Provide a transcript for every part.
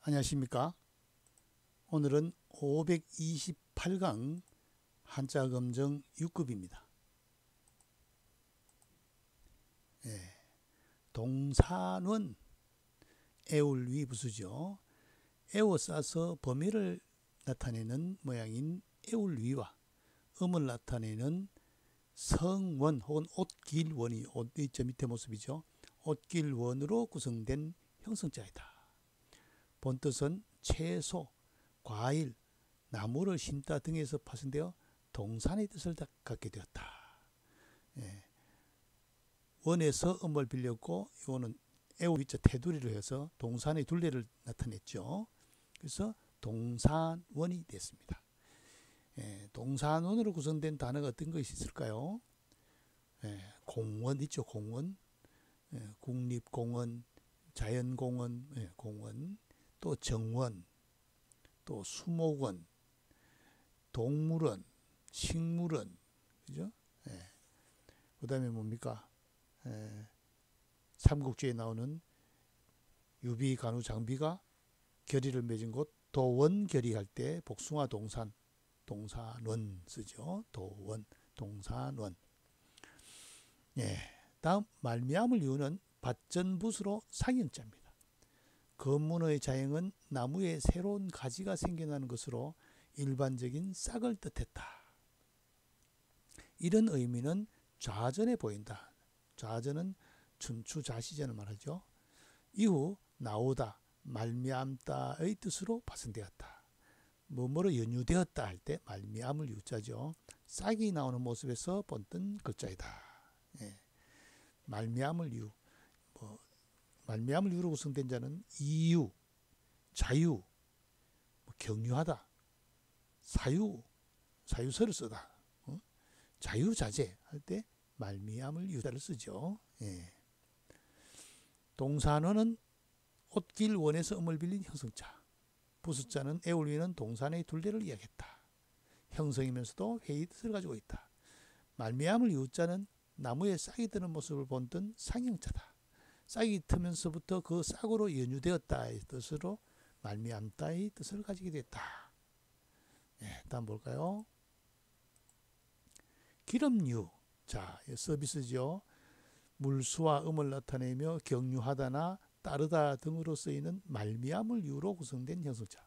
안녕하십니까. 오늘은 528강 한자검정 6급입니다. 동산원 애울위 부수죠. 에워싸서 범위를 나타내는 모양인 애울위와 음을 나타내는 성원 혹은 옷길원이 옷의 밑에 모습이죠. 옷길원으로 구성된 형성자이다. 본뜻은 채소, 과일, 나무를 심다 등에서 파생되어 동산의 뜻을 갖게 되었다. 원에서 음을 빌렸고 이거는 애우위자 테두리를 해서 동산의 둘레를 나타냈죠. 그래서 동산원이 됐습니다. 동산원으로 구성된 단어가 어떤 것이 있을까요? 공원 있죠. 공원, 국립공원, 자연공원, 공원, 또 정원, 또 수목원, 동물원, 식물원, 그죠? 그 다음에 뭡니까? 삼국지에 나오는 유비, 간우, 장비가 결의를 맺은 곳 도원 결의할 때 복숭아 동산, 동산원 쓰죠. 도원, 동산원. 다음 말미암을 이유는 밭전붓으로 상형자입니다. 건문의 자형은 나무에 새로운 가지가 생겨나는 것으로 일반적인 싹을 뜻했다. 이런 의미는 좌전에 보인다. 좌전은 춘추자시전을 말하죠. 이후 나오다, 말미암다의 뜻으로 파생되었다. 뭐뭐로 연유되었다 할 때 말미암을 유자죠. 싹이 나오는 모습에서 본뜬 글자이다. 말미암을 유, 말미암을 유로 구성된 자는 이유, 자유, 경유하다, 사유서를 쓰다, 자유자재 할 때 말미암을 유자를 쓰죠. 동산원은 옷길원에서 음을 빌린 형성자, 부수자는 애울위는 동산의 둘레를 이야기했다. 형성이면서도 회의 뜻을 가지고 있다. 말미암을 유자는 나무에 싹이 드는 모습을 본뜬 상형자다. 싹이 트면서부터 그 싹으로 연유되었다의 뜻으로 말미암다의 뜻을 가지게 됐다. 다음 볼까요? 기름유. 자, 서비스죠. 물수와 음을 나타내며 경유하다나 따르다 등으로 쓰이는 말미암을 유로 구성된 형성자.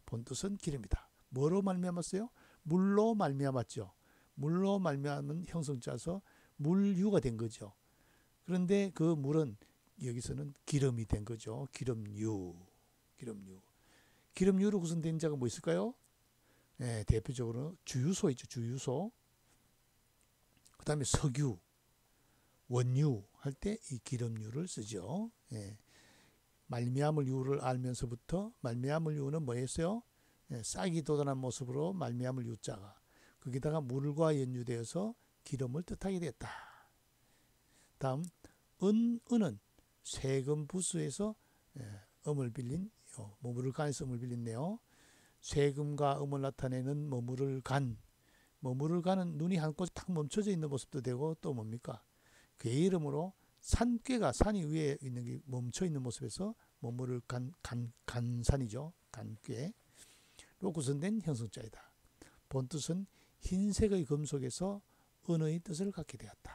본뜻은 기름이다. 뭐로 말미암았어요? 물로 말미암았죠. 물로 말미암은 형성자서 물유가 된 거죠. 그런데 그 물은 여기서는 기름이 된 거죠. 기름유. 기름유로 구성된 자가 뭐 있을까요? 대표적으로 주유소 있죠. 주유소. 그 다음에 석유, 원유 할 때 이 기름유를 쓰죠. 말미암을 유를 알면서부터 말미암을 유는 뭐였어요? 싹이 돋아난 모습으로 말미암을 유자가 거기다가 물과 연유되어서 기름을 뜻하게 됐다. 다음 은은 세금 부수에서 음을 빌린 머무를 간에서 음을 빌린네요. 세금과 음을 나타내는 머무를 간. 머무를 간은 눈이 한 곳에 탁 멈춰져 있는 모습도 되고 또 뭡니까? 그의 이름으로 산괴가 산이 위에 있는 게 멈춰 있는 모습에서 머무를 간산이죠. 간괴로 구성된 형성자이다. 본뜻은 흰색의 금속에서 은의 뜻을 갖게 되었다.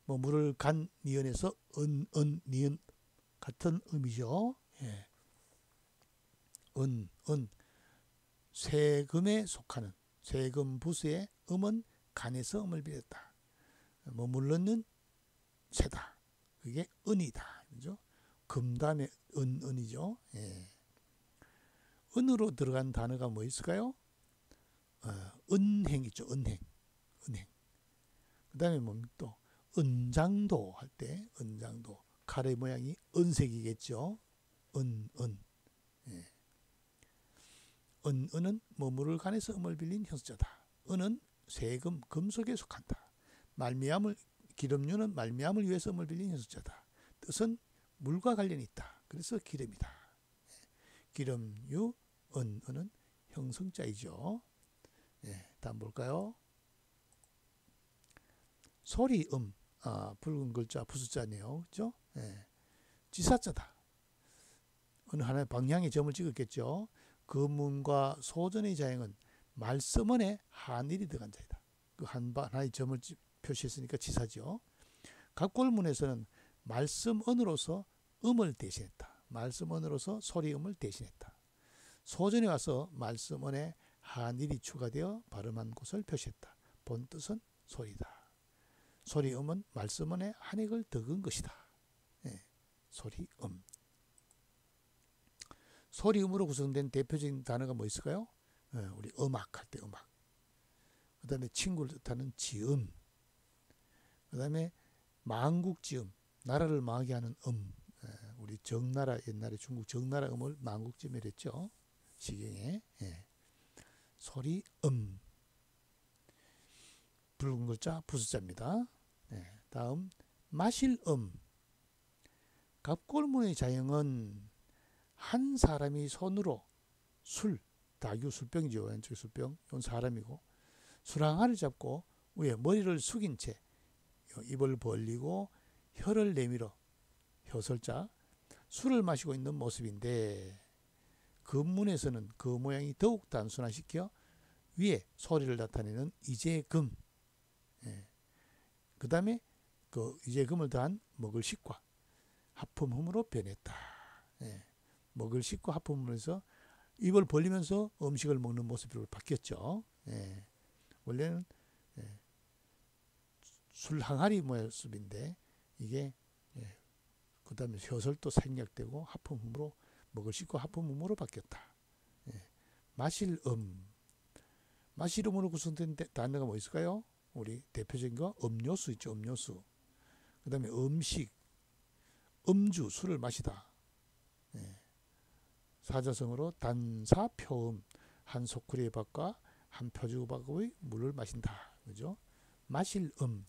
머무를 간 니은에서 니은 같은 의미죠. 세금에 속하는 세금 부수의 음은 간에서 음을 빌렸다. 머물러는 새다. 그게 은이다. 그죠? 금 다음에 은이죠. 은으로 들어간 단어가 뭐 있을까요? 은행 있죠. 은행. 그 다음에 뭡니까 또? 은장도 할 때 은장도. 칼의 모양이 은색이겠죠. 은은 머무를 간에서 음을 빌린 형성자다. 은은 세금, 금속에 속한다. 말미암을 기름유는 말미암을 위해서 음을 빌린 형성자다. 뜻은 물과 관련이 있다. 그래서 기름이다. 기름유, 은은 형성자이죠. 다음 볼까요? 소리, 붉은 글자 부수자네요. 그죠? 지사자다. 어느 하나의 방향의 점을 찍었겠죠. 금문과 소전의 자형은 말씀언에 한일이 들어간 자이다. 그 하나의 점을 표시했으니까 지사죠. 갑골문에서는 말씀언으로서 음을 대신했다. 말씀언으로서 소리음을 대신했다. 소전에 와서 말씀언에 한일이 추가되어 발음한 곳을 표시했다. 본 뜻은 소리다. 소리음은 말씀언에 한획을 덕은 것이다. 예, 소리음. 소리음으로 구성된 대표적인 단어가 뭐 있을까요? 예, 우리 음악 할 때 음악. 그 다음에 친구를 뜻하는 지음. 그 다음에 망국지음, 나라를 망하게 하는 예, 우리 정나라, 옛날에 중국 정나라 음을 망국지음이라 했죠. 시경에. 예. 소리음. 붉은 글자 부수자입니다. 예. 다음 마실음. 갑골문의 자형은 한 사람이 손으로 술, 다규 술병이죠. 왼쪽 술병. 이건 사람이고 술 항아리를 잡고 위에 머리를 숙인 채 입을 벌리고 혀를 내밀어 혀설자 술을 마시고 있는 모습인데 금문에서는 그 모양이 더욱 단순화시켜 위에 소리를 나타내는 이제금, 예. 그 다음에 그 이제금을 더한 먹을 식과 하품음으로 변했다. 예. 먹을 식과 하품음에서 입을 벌리면서 음식을 먹는 모습으로 바뀌었죠. 예. 원래는 예. 술 항아리 모습인데 이게 예. 그 다음에 혀설도 생략되고 하품음으로 먹을 식과 하품음으로 바뀌었다. 예. 마실음. 마실음으로 구성된 단어가 뭐 있을까요? 우리 대표적인 거 음료수 있죠. 음료수. 그 다음에 음식, 음주, 술을 마시다. 예. 사자성어로 단사 표음, 한 소쿠리의 밥과 한 표주박의 물을 마신다. 그죠? 마실음.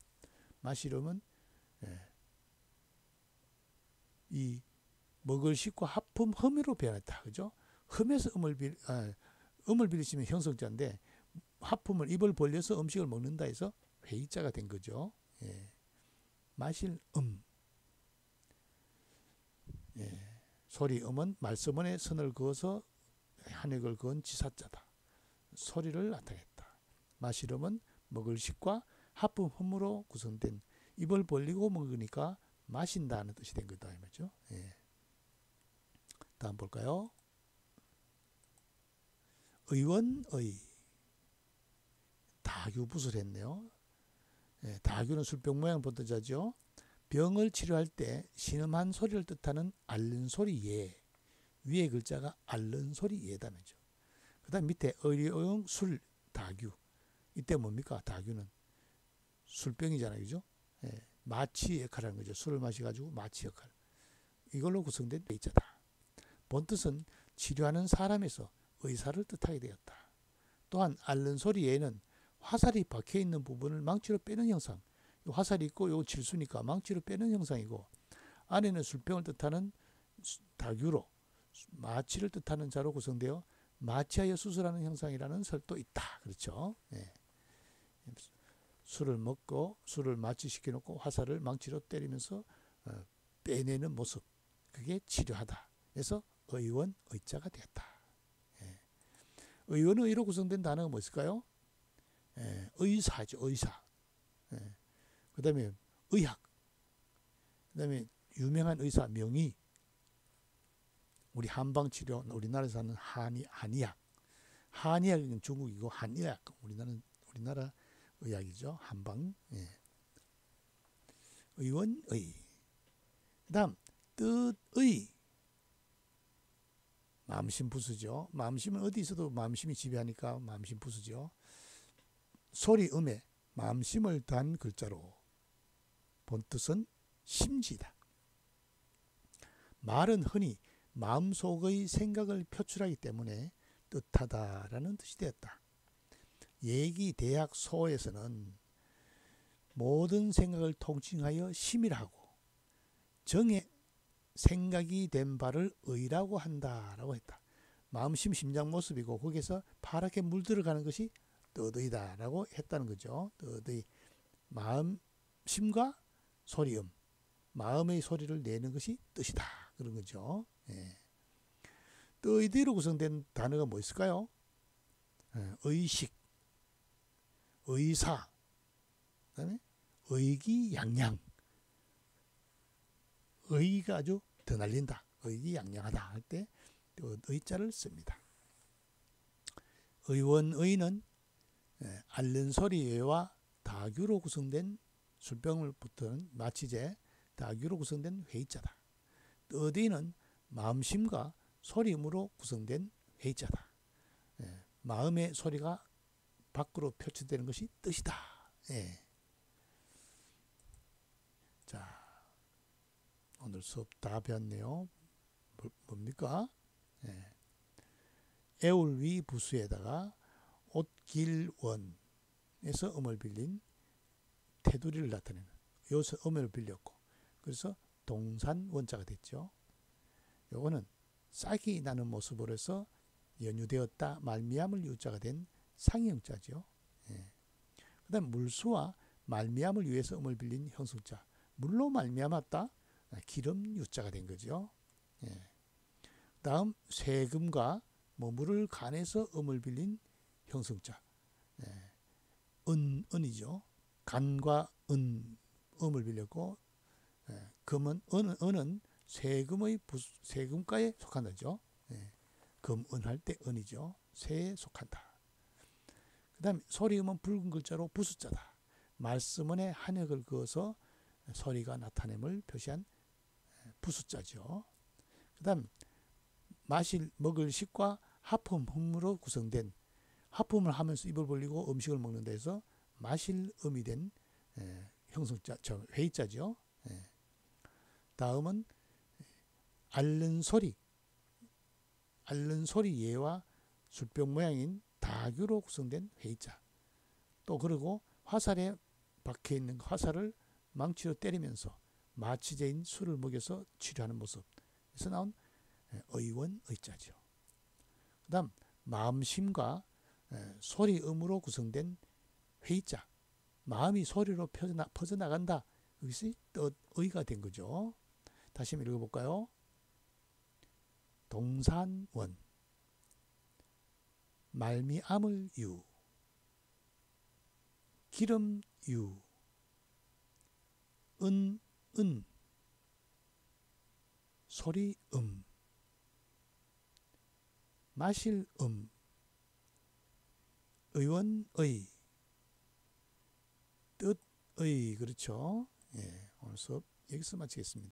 마실음은 예. 이 먹을 식과 하품 흠으로 변했다. 그죠? 흠에서 음을 빌리시면 형성자인데 하품을 입을 벌려서 음식을 먹는다 해서 회의자가 된 거죠. 예. 마실 예. 소리음은 말씀원에 선을 그어서 한획을 그은 지사자다. 소리를 나타냈다. 마실음은 먹을 식과 하품 흠으로 구성된 입을 벌리고 먹으니까 마신다는 뜻이 된 거다. 말이죠. 예. 다음 볼까요? 의원의. 다규붓을 했네요. 예, 다규는 술병 모양 보던 자죠. 병을 치료할 때 신음한 소리를 뜻하는 앓는 소리 예. 위에 글자가 앓는 소리 예다면죠. 그 다음 밑에 의료용 술 다규. 이때 뭡니까? 다규는 술병이잖아요. 그죠? 예, 마취 역할을 하는 거죠. 술을 마셔가지고 마취 역할. 이걸로 구성된 의자다. 본뜻은 치료하는 사람에서 의사를 뜻하게 되었다. 또한 앓는 소리에는 화살이 박혀있는 부분을 망치로 빼는 형상. 화살이 있고 요 질수니까 망치로 빼는 형상이고 안에는 술병을 뜻하는 다규로 마취를 뜻하는 자로 구성되어 마취하여 수술하는 형상이라는 설도 있다. 그렇죠? 예. 술을 먹고 술을 마취시켜 놓고 화살을 망치로 때리면서 빼내는 모습. 그게 치료하다. 그래서 의원, 의자가 되었다. 예. 의원의 의로 구성된 단어가 뭐 있을까요? 예. 의사죠. 의사. 예. 그 다음에 의학. 그 다음에 유명한 의사 명의. 우리 한방치료, 우리나라에서 하는 한의학. 한의학은 중국이고 한의학. 우리나라 의학이죠. 한방. 예. 의원의. 그 다음 뜻의. 마음심부수죠. 마음심은 어디 있어도 마음심이 지배하니까 마음심부수죠. 소리음에 마음심을 단 글자로 본뜻은 심지다. 말은 흔히 마음속의 생각을 표출하기 때문에 뜻하다라는 뜻이 되었다. 예기 대학 소에서는 모든 생각을 통칭하여 심이라고 정에 생각이 된 바를 의라고 한다라고 했다. 마음심 심장 모습이고 거기서 파랗게 물들어가는 것이 뜻의다라고 했다는 거죠. 뜻의 마음심과 소리음, 마음의 소리를 내는 것이 뜻이다 그런 거죠. 예. 뜨의디로 구성된 단어가 뭐 있을까요? 의식, 의사, 그다음에 의기양양. 의가 아주 드날린다, 의기양양하다 할 때 의자를 씁니다. 의원의는 앓는 소리와 다규로 구성된 술병을 붙은 마취제, 다규로 구성된 회의자다. 뜨디는 마음심과 소리음으로 구성된 회의자다. 마음의 소리가 밖으로 표출되는 것이 뜻이다. 자, 오늘 수업 다 배웠네요. 뭡니까? 애울위 부수에다가 옷길원에서 음을 빌린 테두리를 나타내는, 여기서 음을 빌렸고, 그래서 동산 원자가 됐죠. 요거는 싹이 나는 모습으로 해서 연유되었다 말미암을 유자가 된 상형자죠. 그 다음 물수와 말미암을 위해서 음을 빌린 형성자, 물로 말미암았다 기름 유자가 된 거죠. 다음 세금과 물을 간해서 음을 빌린 형성자, 은이죠. 간과 음을 빌렸고, 금은 은은 세금의 세금가에 속한다죠. 금은 할 때 은이죠. 세에 속한다. 그 다음 소리음은 붉은 글자로 부수자다. 말씀원에 한역을 그어서 소리가 나타냄을 표시한 부수자죠. 그 다음 먹을 식과 하품, 흠으로 구성된, 하품을 하면서 입을 벌리고 음식을 먹는 데서 마실 음이 된 형성자, 회의자죠. 다음은 앓는 소리 예와 술병 모양인 다규로 구성된 회의자. 또 그리고 화살에 박혀 있는 화살을 망치로 때리면서 마취제인 술을 먹여서 치료하는 모습에서 나온 의원 의자죠. 그다음 마음심과 소리음으로 구성된 회의자. 마음이 소리로 퍼져나간다. 여기서 뜻의가 된 거죠. 다시 한번 읽어볼까요? 동산원, 말미암을 유, 기름 유, 은, 소리 마실 의원의, 뜻의. 그렇죠. 오늘 수업 여기서 마치겠습니다.